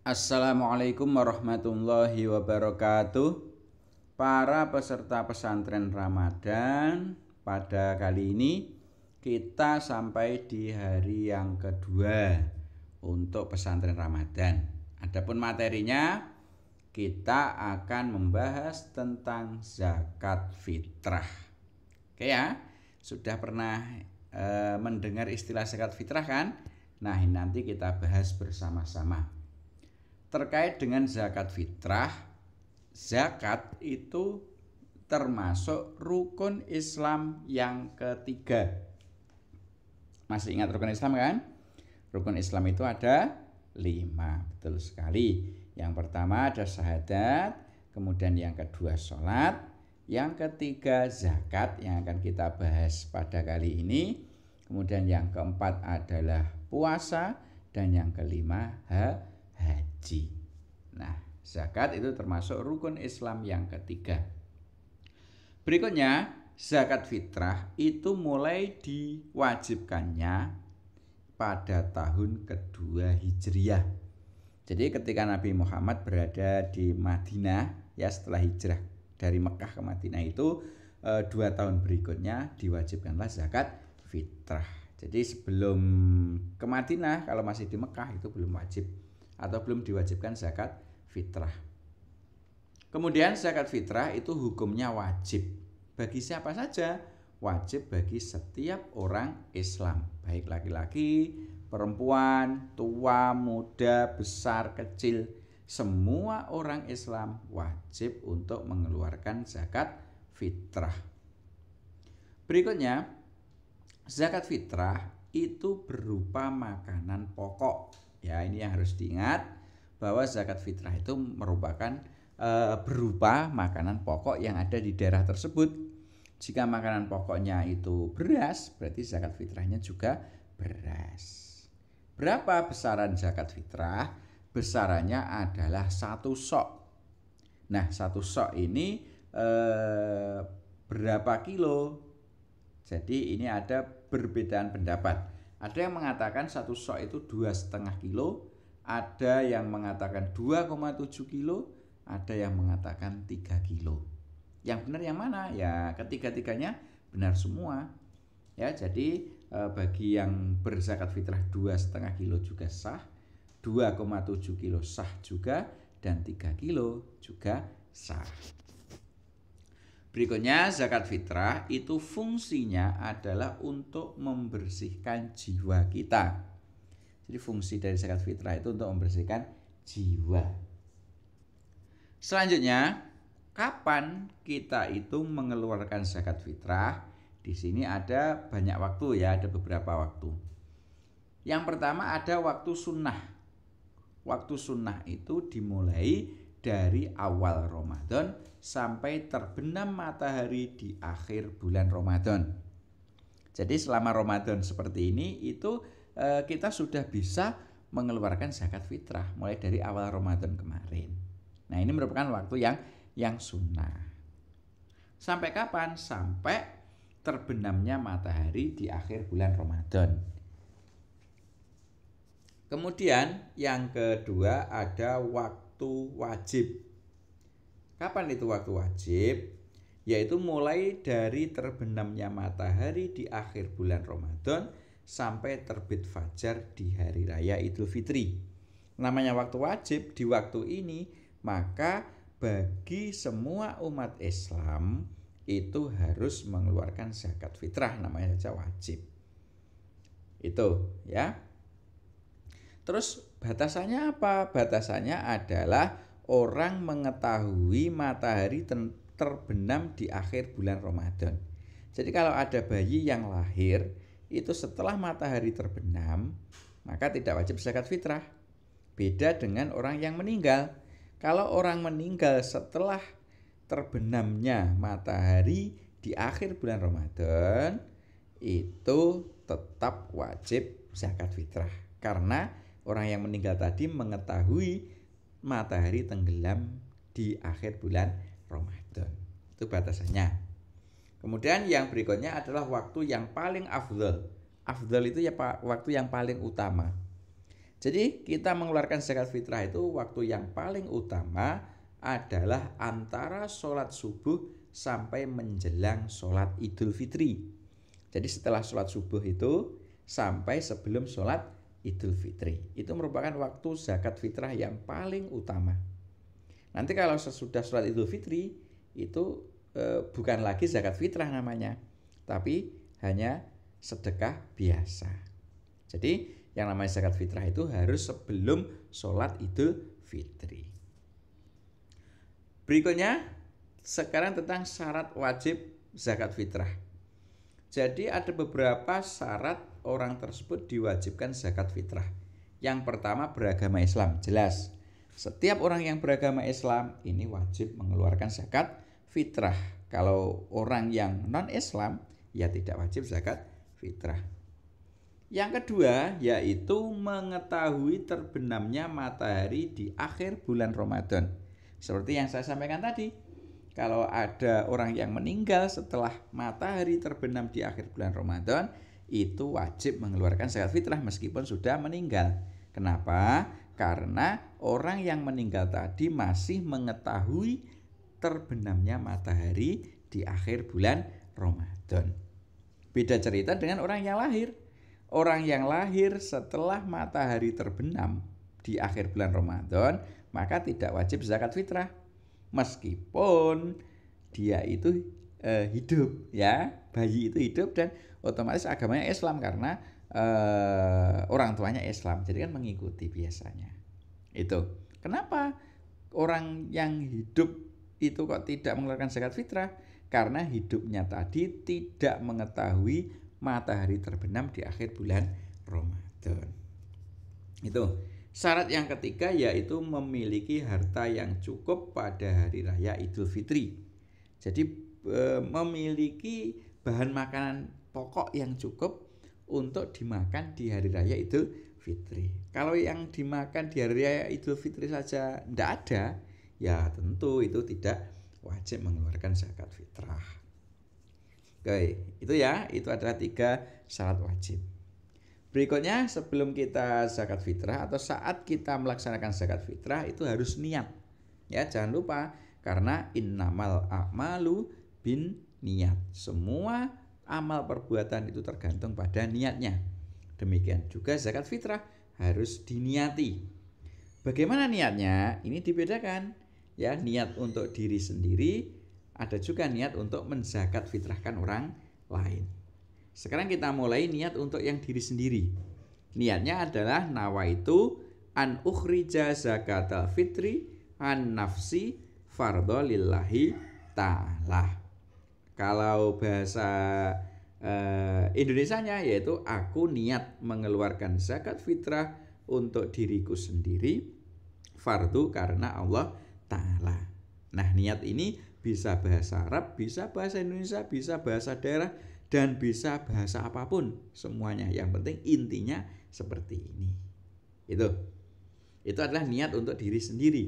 Assalamualaikum warahmatullahi wabarakatuh. Para peserta pesantren Ramadan, pada kali ini kita sampai di hari yang kedua untuk pesantren Ramadan. Adapun materinya, kita akan membahas tentang zakat fitrah. Oke ya, sudah pernah mendengar istilah zakat fitrah kan? Nah, nanti kita bahas bersama-sama. Terkait dengan zakat fitrah, zakat itu termasuk rukun Islam yang ketiga. Masih ingat rukun Islam kan? Rukun Islam itu ada 5, betul sekali. Yang pertama ada syahadat, kemudian yang kedua sholat, yang ketiga zakat yang akan kita bahas pada kali ini, kemudian yang keempat adalah puasa, dan yang kelima haji. Nah, zakat itu termasuk rukun Islam yang ketiga. Berikutnya, zakat fitrah itu mulai diwajibkannya pada tahun kedua Hijriah. Jadi ketika Nabi Muhammad berada di Madinah, ya setelah hijrah dari Mekah ke Madinah itu 2 tahun berikutnya diwajibkanlah zakat fitrah. Jadi sebelum ke Madinah, kalau masih di Mekah itu belum wajib atau belum diwajibkan zakat fitrah. Kemudian zakat fitrah itu hukumnya wajib. Bagi siapa saja? Wajib bagi setiap orang Islam, baik laki-laki, perempuan, tua, muda, besar, kecil. Semua orang Islam wajib untuk mengeluarkan zakat fitrah. Berikutnya, zakat fitrah itu berupa makanan pokok. Ya, ini yang harus diingat bahwa zakat fitrah itu merupakan berupa makanan pokok yang ada di daerah tersebut. Jika makanan pokoknya itu beras, berarti zakat fitrahnya juga beras. Berapa besaran zakat fitrah? Besarannya adalah 1 sok. Nah, 1 sok ini berapa kilo? Jadi ini ada perbedaan pendapat. Ada yang mengatakan 1 sok itu 2,5 kilo, ada yang mengatakan 2,7 kilo, ada yang mengatakan 3 kilo. Yang benar yang mana? Ya, ketiga-tiganya benar semua. Ya, jadi bagi yang berzakat fitrah 2,5 kilo juga sah, 2,7 kilo sah juga, dan 3 kilo juga sah. Berikutnya, zakat fitrah itu fungsinya adalah untuk membersihkan jiwa kita. Jadi fungsi dari zakat fitrah itu untuk membersihkan jiwa. Selanjutnya, kapan kita itu mengeluarkan zakat fitrah? Di sini ada banyak waktu ya, ada beberapa waktu. Yang pertama ada waktu sunnah. Waktu sunnah itu dimulai dari awal Ramadan sampai terbenam matahari di akhir bulan Ramadan. Jadi selama Ramadan seperti ini itu kita sudah bisa mengeluarkan zakat fitrah mulai dari awal Ramadan kemarin. Nah, ini merupakan waktu yang sunnah. Sampai kapan? Sampai terbenamnya matahari di akhir bulan Ramadan. Kemudian yang kedua ada waktu wajib. Kapan itu waktu wajib? Yaitu mulai dari terbenamnya matahari di akhir bulan Ramadan sampai terbit fajar di hari raya Idul Fitri. Namanya waktu wajib di waktu ini, maka bagi semua umat Islam itu harus mengeluarkan zakat fitrah, namanya saja wajib. Itu ya. Terus batasannya apa? Batasannya adalah orang mengetahui matahari terbenam di akhir bulan Ramadan. Jadi kalau ada bayi yang lahir itu setelah matahari terbenam, maka tidak wajib zakat fitrah. Beda dengan orang yang meninggal. Kalau orang meninggal setelah terbenamnya matahari di akhir bulan Ramadan, itu tetap wajib zakat fitrah. Karena orang yang meninggal tadi mengetahui matahari tenggelam di akhir bulan Ramadan. Itu batasannya. Kemudian yang berikutnya adalah waktu yang paling afdal. Afdal itu ya waktu yang paling utama. Jadi kita mengeluarkan zakat fitrah itu waktu yang paling utama adalah antara sholat subuh sampai menjelang sholat Idul Fitri. Jadi setelah sholat subuh itu sampai sebelum sholat Idul Fitri. Itu merupakan waktu zakat fitrah yang paling utama. Nanti kalau sesudah sholat Idul Fitri itu bukan lagi zakat fitrah namanya, tapi hanya sedekah biasa. Jadi yang namanya zakat fitrah itu harus sebelum sholat Idul Fitri. Berikutnya sekarang tentang syarat wajib zakat fitrah. Jadi ada beberapa syarat orang tersebut diwajibkan zakat fitrah. Yang pertama beragama Islam, jelas. Setiap orang yang beragama Islam ini wajib mengeluarkan zakat fitrah. Kalau orang yang non-Islam ya tidak wajib zakat fitrah. Yang kedua yaitu mengetahui terbenamnya matahari di akhir bulan Ramadan. Seperti yang saya sampaikan tadi, kalau ada orang yang meninggal setelah matahari terbenam di akhir bulan Ramadan, itu wajib mengeluarkan zakat fitrah meskipun sudah meninggal. Kenapa? Karena orang yang meninggal tadi masih mengetahui terbenamnya matahari di akhir bulan Ramadan. Beda cerita dengan orang yang lahir. Orang yang lahir setelah matahari terbenam di akhir bulan Ramadan, maka tidak wajib zakat fitrah. Meskipun dia itu hidup, ya, bayi itu hidup dan otomatis agamanya Islam karena orang tuanya Islam, jadi kan mengikuti biasanya. Itu kenapa orang yang hidup itu kok tidak mengeluarkan zakat fitrah? Karena hidupnya tadi tidak mengetahui matahari terbenam di akhir bulan Ramadan. Itu syarat yang ketiga yaitu memiliki harta yang cukup pada hari raya Idul Fitri. Jadi memiliki bahan makanan pokok yang cukup untuk dimakan di hari raya Idul Fitri. Kalau yang dimakan di hari raya Idul Fitri saja tidak ada, ya tentu itu tidak wajib mengeluarkan zakat fitrah. Oke, itu ya, itu adalah 3 syarat wajib. Berikutnya sebelum kita zakat fitrah atau saat kita melaksanakan zakat fitrah itu harus niat. Ya, jangan lupa karena innamal a'malu bin niat. Semua amal perbuatan itu tergantung pada niatnya. Demikian juga zakat fitrah harus diniati. Bagaimana niatnya? Ini dibedakan. Ya, niat untuk diri sendiri, ada juga niat untuk menzakat fitrahkan orang lain. Sekarang kita mulai niat untuk yang diri sendiri. Niatnya adalah nawaitu an ukhrija zakatal fitri an nafsi fardhu lillahi ta'ala. Kalau bahasa Indonesianya yaitu aku niat mengeluarkan zakat fitrah untuk diriku sendiri, fardu karena Allah Ta'ala. Nah, niat ini bisa bahasa Arab, bisa bahasa Indonesia, bisa bahasa daerah, dan bisa bahasa apapun semuanya. Yang penting intinya seperti ini. Itu adalah niat untuk diri sendiri.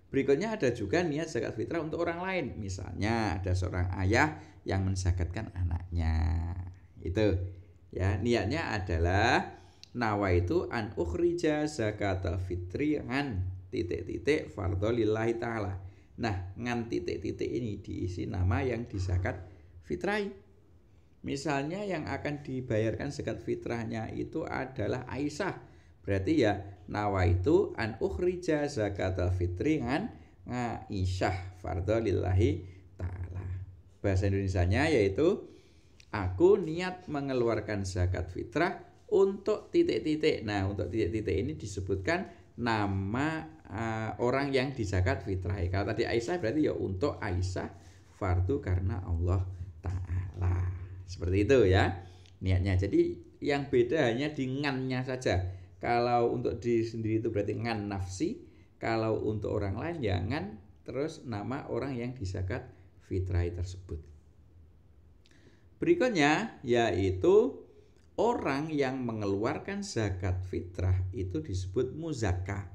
Berikutnya ada juga niat zakat fitrah untuk orang lain. Misalnya ada seorang ayah yang menzakatkan anaknya. Itu ya, niatnya adalah nawaitu an ukhrija zakatal fitri an titik-titik fardhu lillahi ta'ala. Nah, ngan titik-titik ini diisi nama yang dizakat fitrai. Misalnya yang akan dibayarkan zakat fitrahnya itu adalah Aisyah. Berarti ya nawaitu an ukhrija zakatal fitri an Aisyah fardhu lillahi ta'ala. Bahasa Indonesianya yaitu aku niat mengeluarkan zakat fitrah untuk titik-titik. Nah, untuk titik-titik ini disebutkan nama orang yang dizakat fitrah. Kalau tadi Aisyah berarti ya untuk Aisyah fardu karena Allah Ta'ala. Seperti itu ya niatnya. Jadi yang beda hanya di ngannya saja. Kalau untuk diri sendiri itu berarti ngan nafsi. Kalau untuk orang lain ya ngan terus nama orang yang dizakat fitrah tersebut. Berikutnya yaitu orang yang mengeluarkan zakat fitrah itu disebut muzakka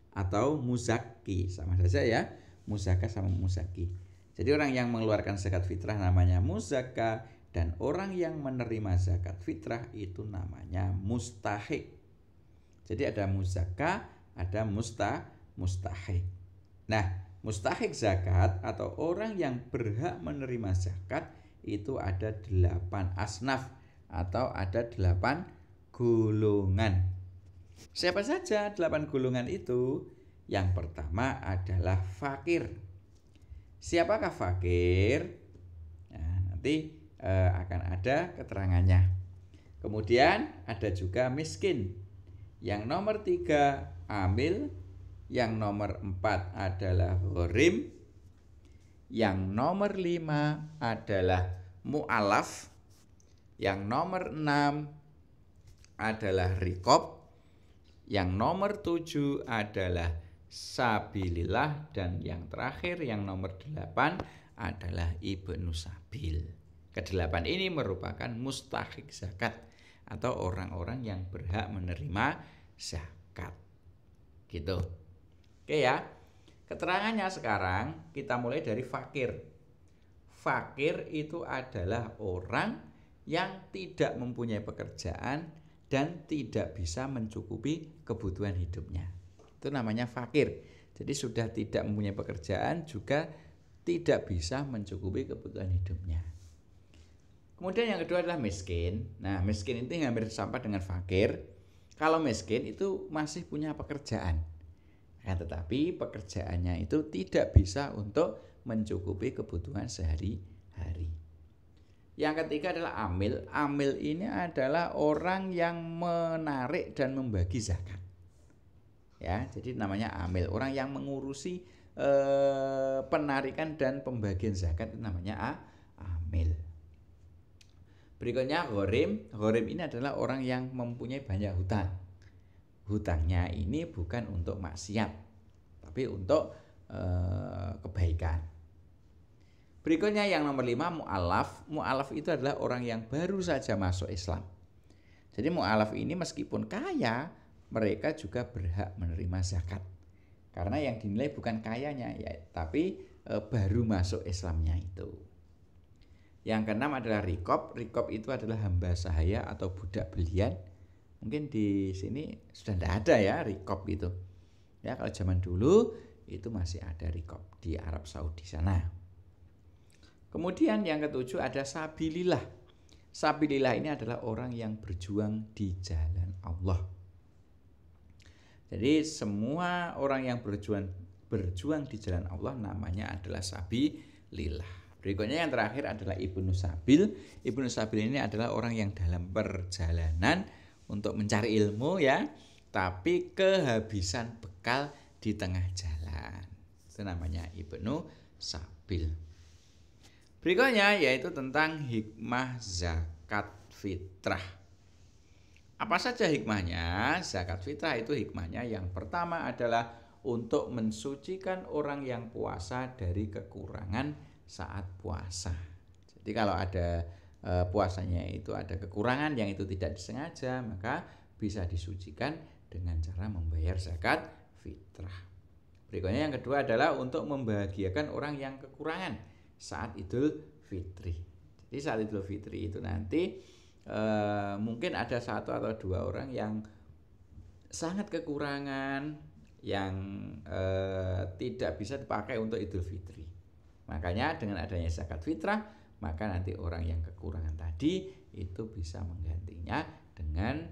atau muzaki, sama saja ya, muzakka sama muzaki. Jadi orang yang mengeluarkan zakat fitrah namanya muzakka dan orang yang menerima zakat fitrah itu namanya mustahik. Jadi ada muzakka, ada mustahik. Nah, mustahik zakat atau orang yang berhak menerima zakat itu ada 8 asnaf atau ada 8 golongan. Siapa saja 8 golongan itu? Yang pertama adalah fakir. Siapakah fakir? Nah, nanti akan ada keterangannya. Kemudian ada juga miskin. Yang nomor 3 amil. Yang nomor 4 adalah ghorim. Yang nomor 5 adalah mu'alaf. Yang nomor 6 adalah rikob. Yang nomor 7 adalah sabilillah. Dan yang terakhir yang nomor 8 adalah ibnu sabil. Kedelapan ini merupakan mustahik zakat atau orang-orang yang berhak menerima zakat. Gitu. Oke ya. Keterangannya sekarang kita mulai dari fakir. Fakir itu adalah orang yang tidak mempunyai pekerjaan dan tidak bisa mencukupi kebutuhan hidupnya. Itu namanya fakir. Jadi sudah tidak mempunyai pekerjaan juga tidak bisa mencukupi kebutuhan hidupnya. Kemudian yang kedua adalah miskin. Nah, miskin itu hampir sama dengan fakir. Kalau miskin itu masih punya pekerjaan. Nah, tetapi pekerjaannya itu tidak bisa untuk mencukupi kebutuhan sehari-hari. Yang ketiga adalah amil. Amil ini adalah orang yang menarik dan membagi zakat. Ya, jadi namanya amil. Orang yang mengurusi penarikan dan pembagian zakat itu namanya amil. Berikutnya ghorim. Ghorim ini adalah orang yang mempunyai banyak hutang. Hutangnya ini bukan untuk maksiat, tapi untuk kebaikan. Berikutnya yang nomor 5 mu'alaf. Mu'alaf itu adalah orang yang baru saja masuk Islam. Jadi mu'alaf ini meskipun kaya, mereka juga berhak menerima zakat. Karena yang dinilai bukan kayanya ya, tapi baru masuk Islamnya itu. Yang keenam adalah rikob. Rikob itu adalah hamba sahaya atau budak belian. Mungkin di sini sudah tidak ada ya rikob itu. Ya, kalau zaman dulu itu masih ada rikob di Arab Saudi sana. Kemudian yang ketujuh ada sabilillah. Sabilillah ini adalah orang yang berjuang di jalan Allah. Jadi semua orang yang berjuang di jalan Allah namanya adalah sabilillah. Berikutnya yang terakhir adalah ibnu sabil. Ibnu sabil ini adalah orang yang dalam perjalanan untuk mencari ilmu ya, tapi kehabisan bekal di tengah jalan. Itu namanya ibnu sabil. Berikutnya yaitu tentang hikmah zakat fitrah. Apa saja hikmahnya? Zakat fitrah itu hikmahnya yang pertama adalah untuk mensucikan orang yang puasa dari kekurangan saat puasa. Jadi kalau ada puasanya itu ada kekurangan yang itu tidak disengaja, maka bisa disucikan dengan cara membayar zakat fitrah. Berikutnya yang kedua adalah untuk membahagiakan orang yang kekurangan saat Idul Fitri. Jadi saat Idul Fitri itu nanti mungkin ada satu atau dua orang yang sangat kekurangan yang tidak bisa dipakai untuk Idul Fitri. Makanya dengan adanya zakat fitrah, maka nanti orang yang kekurangan tadi itu bisa menggantinya dengan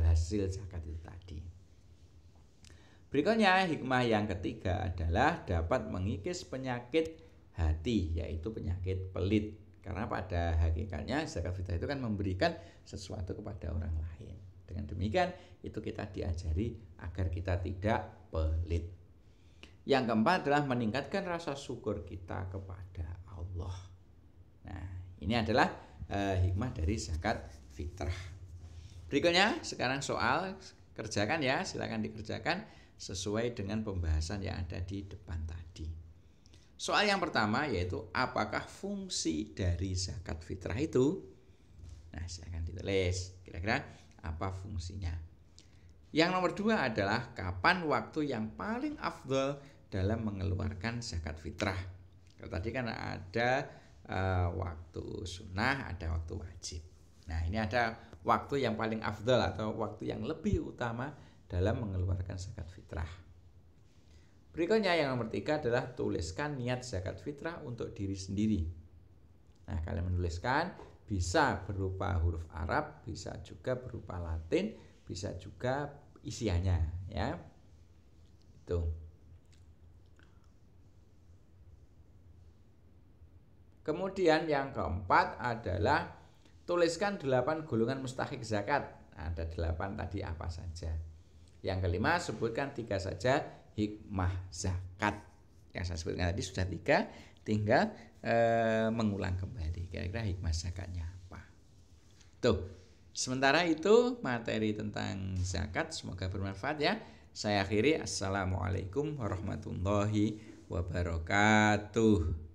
hasil zakat itu tadi. Berikutnya hikmah yang ketiga adalah dapat mengikis penyakit hati, yaitu penyakit pelit. Karena pada hakikatnya zakat fitrah itu kan memberikan sesuatu kepada orang lain. Dengan demikian itu kita diajari agar kita tidak pelit. Yang keempat adalah meningkatkan rasa syukur kita kepada Allah. Nah, ini adalah hikmah dari zakat fitrah. Berikutnya sekarang soal, kerjakan ya, silakan dikerjakan sesuai dengan pembahasan yang ada di depan tadi. Soal yang pertama yaitu apakah fungsi dari zakat fitrah itu? Nah, silakan ditulis kira-kira apa fungsinya. Yang nomor 2 adalah kapan waktu yang paling afdal dalam mengeluarkan zakat fitrah. Kalau tadi kan ada waktu sunnah, ada waktu wajib. Nah, ini ada waktu yang paling afdal atau waktu yang lebih utama dalam mengeluarkan zakat fitrah. Berikutnya yang nomor 3 adalah tuliskan niat zakat fitrah untuk diri sendiri. Nah, kalian menuliskan bisa berupa huruf Arab, bisa juga berupa Latin, bisa juga isiannya, ya. Itu. Kemudian yang keempat adalah tuliskan 8 golongan mustahik zakat. Nah, ada 8 tadi apa saja. Yang kelima, sebutkan 3 saja hikmah zakat. Yang saya sebutkan tadi sudah 3, tinggal mengulang kembali kira-kira hikmah zakatnya apa. Tuh, sementara itu materi tentang zakat semoga bermanfaat ya. Saya akhiri, assalamualaikum warahmatullahi wabarakatuh.